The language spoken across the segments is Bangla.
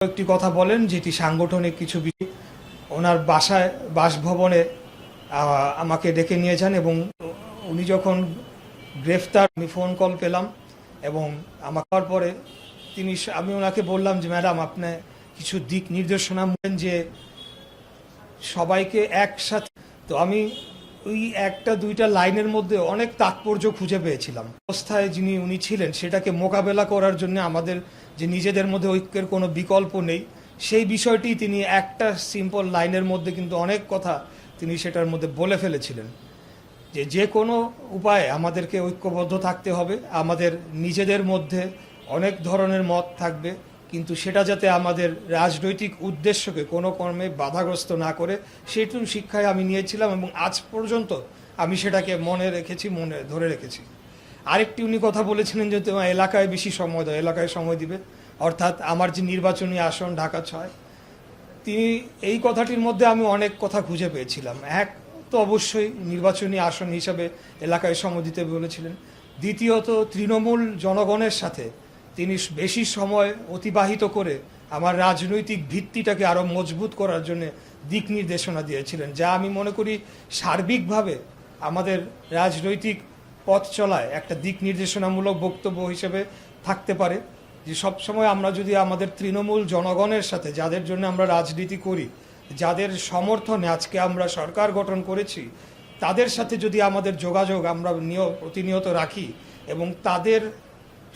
একটি কথা বলেন যেটি সাংগঠনিক কিছু বিষয় ওনার বাসভবনে আমাকে ডেকে নিয়ে যান এবং উনি যখন গ্রেফতার আমি ফোন কল পেলাম এবং আমার পরে আমি ওনাকে বললাম যে ম্যাডাম আপনি কিছু দিক নির্দেশনা বলেন যে সবাইকে একসাথে। তো আমি ওই একটা দুইটা লাইনের মধ্যে অনেক তাৎপর্য খুঁজে পেয়েছিলাম। অবস্থায় উনি ছিলেন সেটাকে মোকাবেলা করার জন্য আমাদের যে নিজেদের মধ্যে ঐক্যের কোনো বিকল্প নেই, সেই বিষয়টি তিনি একটা সিম্পল লাইনের মধ্যে কিন্তু অনেক কথা তিনি সেটার মধ্যে বলে ফেলেছিলেন যে কোনো উপায়ে আমাদেরকে ঐক্যবদ্ধ থাকতে হবে। আমাদের নিজেদের মধ্যে অনেক ধরনের মত থাকবে, কিন্তু সেটা যাতে আমাদের রাজনৈতিক উদ্দেশ্যকে কোনো কর্মে বাধাগ্রস্ত না করে, সেটুকু শিক্ষায় আমি নিয়েছিলাম এবং আজ পর্যন্ত আমি সেটাকে মনে ধরে রেখেছি। আরেকটি উনি কথা বলেছিলেন যে তোমার এলাকায় বেশি সময় দাও, এলাকায় সময় দিবে, অর্থাৎ আমার যে নির্বাচনী আসন ঢাকা ৬, তিনি এই কথাটির মধ্যে আমি অনেক কথা খুঁজে পেয়েছিলাম। এক তো অবশ্যই নির্বাচনী আসন হিসাবে এলাকায় সময় দিতে বলেছিলেন। দ্বিতীয়ত তৃণমূল জনগণের সাথে তিনি বেশি সময় অতিবাহিত করে আমার রাজনৈতিক ভিত্তিটাকে আরও মজবুত করার জন্য দিক নির্দেশনা দিয়েছিলেন, যা আমি মনে করি সার্বিকভাবে আমাদের রাজনৈতিক পথ চলায় একটা দিক নির্দেশনামূলক বক্তব্য হিসেবে থাকতে পারে। যে সবসময় আমরা যদি আমাদের তৃণমূল জনগণের সাথে, যাদের জন্য আমরা রাজনীতি করি, যাদের সমর্থনে আজকে আমরা সরকার গঠন করেছি, তাদের সাথে যদি আমাদের যোগাযোগ আমরা প্রতিনিয়ত রাখি এবং তাদের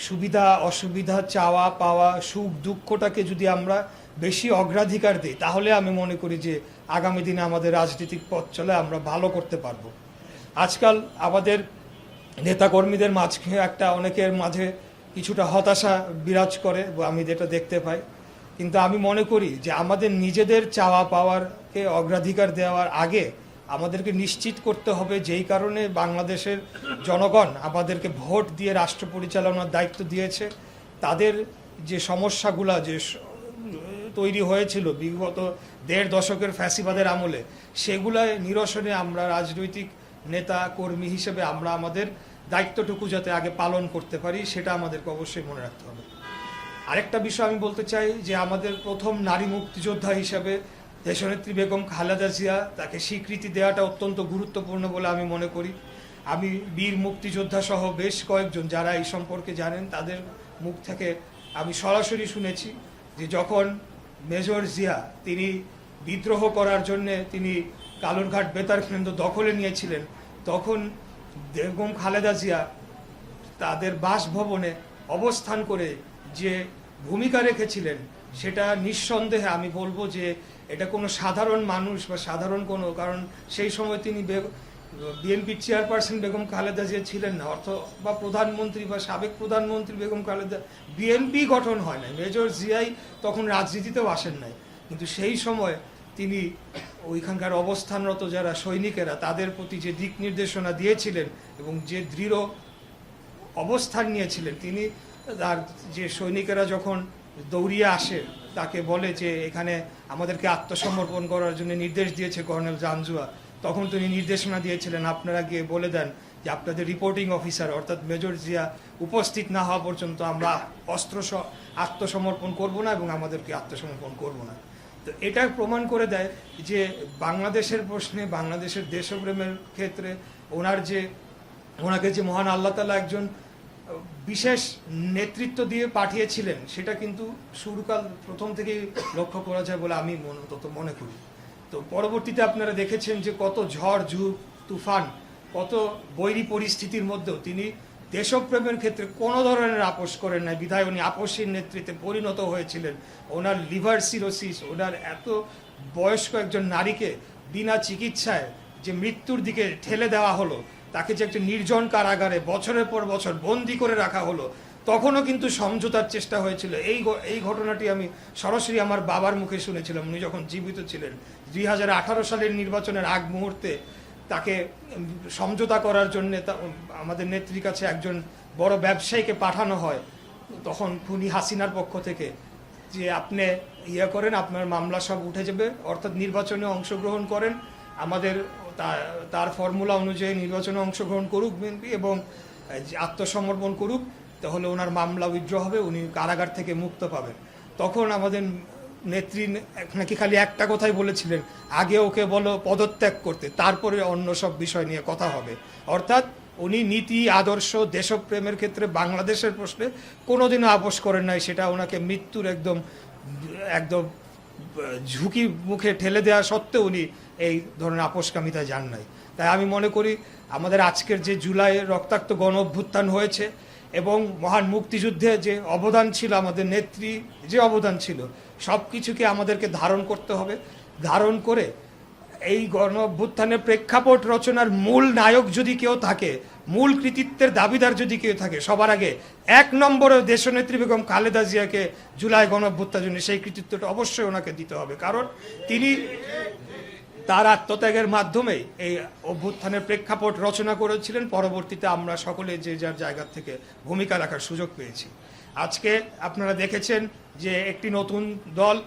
সুবিধা অসুবিধা, চাওয়া পাওয়া, সুখ দুঃখটাকে যদি আমরা বেশি অগ্রাধিকার দিই, তাহলে আমি মনে করি যে আগামী দিনে আমাদের রাজনৈতিক পথ চলে আমরা ভালো করতে পারবো। আজকাল আমাদের নেতাকর্মীদের মাঝে অনেকের মাঝে কিছুটা হতাশা বিরাজ করে, আমি যেটা দেখতে পাই। কিন্তু আমি মনে করি যে আমাদের নিজেদের চাওয়া পাওয়ারকে অগ্রাধিকার দেওয়ার আগে আমাদেরকে নিশ্চিত করতে হবে, যেই কারণে বাংলাদেশের জনগণ আমাদেরকে ভোট দিয়ে রাষ্ট্র পরিচালনার দায়িত্ব দিয়েছে, তাদের যে সমস্যাগুলো যে তৈরি হয়েছিল বিগত ১.৫ দশকের ফ্যাসিবাদের আমলে, সেগুলায় নিরসনে আমরা রাজনৈতিক নেতা কর্মী হিসেবে আমরা আমাদের দায়িত্বটুকু যাতে আগে পালন করতে পারি, সেটা আমাদেরকে অবশ্যই মনে রাখতে হবে। আরেকটা বিষয় আমি বলতে চাই যে আমাদের প্রথম নারী মুক্তিযোদ্ধা হিসাবে দেশনেত্রী বেগম খালেদা জিয়া, তাকে স্বীকৃতি দেওয়াটা অত্যন্ত গুরুত্বপূর্ণ বলে আমি মনে করি। আমি বীর মুক্তিযোদ্ধা সহ বেশ কয়েকজন যারা এই সম্পর্কে জানেন, তাদের মুখ থেকে আমি সরাসরি শুনেছি যে যখন মেজর জিয়া তিনি বিদ্রোহ করার জন্যে তিনি কালুরঘাট বেতার কেন্দ্র দখলে নিয়েছিলেন, তখন বেগম খালেদা জিয়া তাদের বাসভবনে অবস্থান করে যে ভূমিকা রেখেছিলেন, সেটা নিঃসন্দেহে আমি বলবো যে এটা কোনো সাধারণ মানুষ বা সাধারণ কোনো, কারণ সেই সময় তিনি বিএনপির চেয়ারপারসন বেগম খালেদা জিয়া ছিলেন না, বা প্রধানমন্ত্রী বা সাবেক প্রধানমন্ত্রী বেগম খালেদা, বিএনপি গঠন হয় নাই, মেজর জিয়াই তখন রাজনীতিতেও আসেন নাই, কিন্তু সেই সময় তিনি ওইখানকার অবস্থানরত যারা সৈনিকেরা তাদের প্রতি যে দিক নির্দেশনা দিয়েছিলেন এবং যে দৃঢ় অবস্থান নিয়েছিলেন, তিনি তার যে সৈনিকেরা যখন দৌড়িয়ে আসে তাকে বলে যে এখানে আমাদেরকে আত্মসমর্পণ করার জন্য নির্দেশ দিয়েছে কর্নেল জাঞ্জুয়া, তখন তিনি নির্দেশনা দিয়েছিলেন আপনারা গিয়ে বলে দেন যে আপনাদের রিপোর্টিং অফিসার অর্থাৎ মেজর জিয়া উপস্থিত না হওয়া পর্যন্ত আমরা আত্মসমর্পণ করব না এবং আমাদেরকে আত্মসমর্পণ করব না। তো এটা প্রমাণ করে দেয় যে বাংলাদেশের প্রশ্নে, বাংলাদেশের দেশপ্রেমের ক্ষেত্রে ওনাকে যে মহান আল্লাহ তাআলা একজন বিশেষ নেতৃত্ব দিয়ে পাঠিয়েছিলেন, সেটা কিন্তু শুরুকাল প্রথম থেকেই লক্ষ্য করা যায় বলে আমি মনে করি। তো পরবর্তীতে আপনারা দেখেছেন যে কত ঝড় ঝুপ তুফান, কত বৈরী পরিস্থিতির মধ্যেও তিনি দেশপ্রেমের ক্ষেত্রে কোনো ধরনের আপোষ করেন নাই, বিধায় উনি আপসীর নেতৃত্বে পরিণত হয়েছিলেন। ওনার লিভার সিরোসিস, ওনার এত বয়স্ক একজন নারীকে বিনা চিকিৎসায় যে মৃত্যুর দিকে ঠেলে দেওয়া হলো, তাকে যে একটা নির্জন কারাগারে বছরের পর বছর বন্দি করে রাখা হলো, তখনও কিন্তু সমঝোতার চেষ্টা হয়েছিল। এই ঘটনাটি আমি সরাসরি আমার বাবার মুখে শুনেছিলাম, উনি যখন জীবিত ছিলেন। 2018 সালের নির্বাচনের আগ মুহূর্তে তাকে সমঝোতা করার জন্য আমাদের নেত্রীর কাছে একজন বড় ব্যবসায়ীকে পাঠানো হয়, তখন খুনি হাসিনার পক্ষ থেকে, যে আপনি করেন, আপনার মামলা সব উঠে যাবে, অর্থাৎ নির্বাচনে অংশগ্রহণ করেন, আমাদের তার ফর্মুলা অনুযায়ী নির্বাচনে অংশগ্রহণ করুক বিএনপি এবং আত্মসমর্পণ করুক, তাহলে ওনার মামলা উইথড্র হবে, উনি কারাগার থেকে মুক্ত পাবেন। তখন আমাদের নেত্রী নাকি খালি একটা কথাই বলেছিলেন, আগে ওকে বলো পদত্যাগ করতে, তারপরে অন্য সব বিষয় নিয়ে কথা হবে। অর্থাৎ উনি নীতি, আদর্শ, দেশপ্রেমের ক্ষেত্রে বাংলাদেশের প্রশ্নে কোনোদিনও আপোষ করেন নাই। সেটা ওনাকে মৃত্যুর একদম একদম ঝুঁকি মুখে ঠেলে দেওয়া সত্ত্বেও উনি এই ধরনের আপোষকামিতায় যান নাই। তাই আমি মনে করি আমাদের আজকের যে জুলাইয়ের রক্তাক্ত গণ অভ্যুত্থান হয়েছে এবং মহান মুক্তিযুদ্ধে যে অবদান ছিল, আমাদের নেত্রী যে অবদান ছিল, সব কিছুকে আমাদেরকে ধারণ করতে হবে। ধারণ করে এই গণ অভ্যুত্থানের প্রেক্ষাপট রচনার মূল নায়ক যদি কেউ থাকে, মূল কৃতিত্বের দাবিদার যদি কেউ থাকে, সবার আগে 1 নম্বরে দেশনেত্রী বেগম খালেদা জিয়াকে জুলাই গণ অভ্যুত্থানের জন্য সেই কৃতিত্বটা অবশ্যই ওনাকে দিতে হবে। কারণ তিনি তার আত্মত্যাগের মাধ্যমে এই অভ্যুত্থানের প্রেক্ষাপট রচনা করেছিলেন। পরবর্তীতে আমরা সকলে যে যার জায়গা থেকে ভূমিকা রাখার সুযোগ পেয়েছি। আজকে আপনারা দেখেছেন যে একটি নতুন দল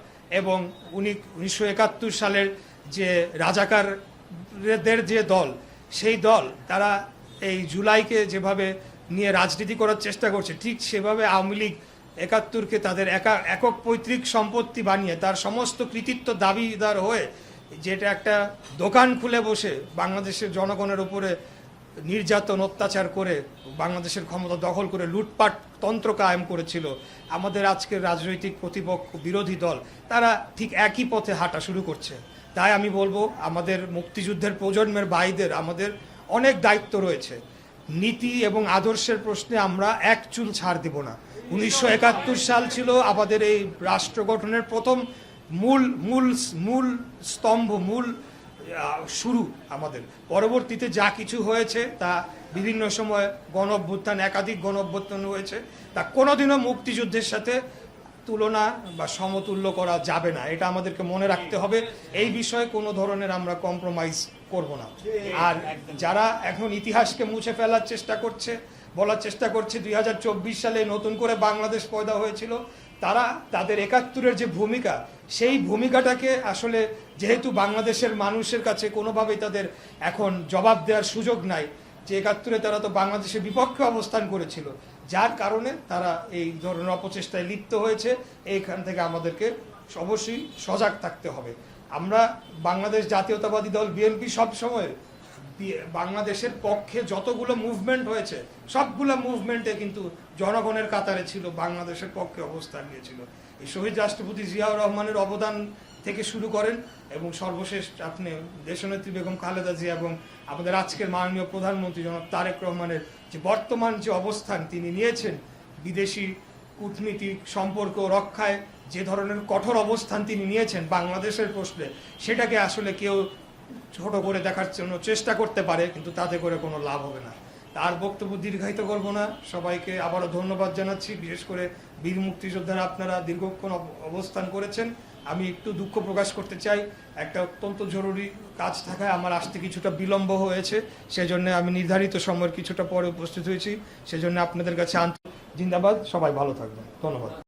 এবং 1971 সালের যে রাজাকারদের যে দল, সেই দল তারা এই জুলাইকে যেভাবে নিয়ে রাজনীতি করার চেষ্টা করছে, ঠিক সেভাবে আওয়ামী লীগ 71কে তাদের একক পৈতৃক সম্পত্তি বানিয়ে তার সমস্ত কৃতিত্ব দাবিদার হয়ে, যেটা একটা দোকান খুলে বসে বাংলাদেশের জনগণের উপরে নির্যাতন অত্যাচার করে বাংলাদেশের ক্ষমতা দখল করে লুটপাট তন্ত্র কায়েম করেছিল, আমাদের আজকের রাজনৈতিক প্রতিপক্ষ বিরোধী দল তারা ঠিক একই পথে হাঁটা শুরু করছে। তাই আমি বলবো আমাদের মুক্তিযুদ্ধের প্রজন্মের ভাইদের আমাদের অনেক দায়িত্ব রয়েছে। নীতি এবং আদর্শের প্রশ্নে আমরা এক চুল ছাড় দেব না। 1971 সাল ছিল আমাদের এই রাষ্ট্র গঠনের প্রথম মূল স্তম্ভ, মূল শুরু আমাদের। পরবর্তীতে যা কিছু হয়েছে তা বিভিন্ন সময় গণ অভ্যুত্থান, একাধিক গণ অভ্যুত্থান হয়েছে, তা কোনোদিনও মুক্তিযুদ্ধের সাথে তুলনা বা সমতুল্য করা যাবে না। এটা আমাদেরকে মনে রাখতে হবে। এই বিষয়ে কোনো ধরনের আমরা কম্প্রোমাইজ করব না। আর যারা এখন ইতিহাসকে মুছে ফেলার চেষ্টা করছে, বলার চেষ্টা করছে 2024 সালে নতুন করে বাংলাদেশ পয়দা হয়েছিল, তারা তাদের 71-এর যে ভূমিকা, সেই ভূমিকাটাকে আসলে যেহেতু বাংলাদেশের মানুষের কাছে কোনোভাবেই তাদের এখন জবাব দেওয়ার সুযোগ নাই, যে 71-এ তারা তো বাংলাদেশের বিপক্ষে অবস্থান করেছিল, যার কারণে তারা এই ধরনের অপচেষ্টায় লিপ্ত হয়েছে। এইখান থেকে আমাদেরকে অবশ্যই সজাগ থাকতে হবে। আমরা বাংলাদেশ জাতীয়তাবাদী দল বিএনপি সবসময় বাংলাদেশের পক্ষে যতগুলো মুভমেন্ট হয়েছে সবগুলো মুভমেন্টে কিন্তু জনগণের কাতারে ছিল, বাংলাদেশের পক্ষে অবস্থান নিয়েছিল। এই শহীদ রাষ্ট্রপতি জিয়াউর রহমানের অবদান থেকে শুরু করেন এবং সর্বশেষ আপনি দেশনেত্রী বেগম খালেদা জিয়া এবং আমাদের আজকের মাননীয় প্রধানমন্ত্রী জনাব তারেক রহমানের যে বর্তমান যে অবস্থান তিনি নিয়েছেন, বিদেশি কূটনীতিক সম্পর্ক রক্ষায় যে ধরনের কঠোর অবস্থান তিনি নিয়েছেন বাংলাদেশের প্রশ্নে, সেটাকে আসলে কেউ ছোট করে দেখার জন্য চেষ্টা করতে পারে, কিন্তু তাতে করে কোনো লাভ হবে না। তার বক্তব্য দীর্ঘায়িত করব না। সবাইকে আবারও ধন্যবাদ জানাচ্ছি। বিশেষ করে বীর মুক্তিযোদ্ধারা আপনারা দীর্ঘক্ষণ অবস্থান করেছেন। আমি একটু দুঃখ প্রকাশ করতে চাই, একটা অত্যন্ত জরুরি কাজ থাকায় আমার আসতে কিছুটা বিলম্ব হয়েছে। সেজন্য আমি নির্ধারিত সময়ের কিছুটা পরে উপস্থিত হয়েছি। সেজন্য আপনাদের কাছে জিন্দাবাদ। সবাই ভালো থাকবেন। ধন্যবাদ।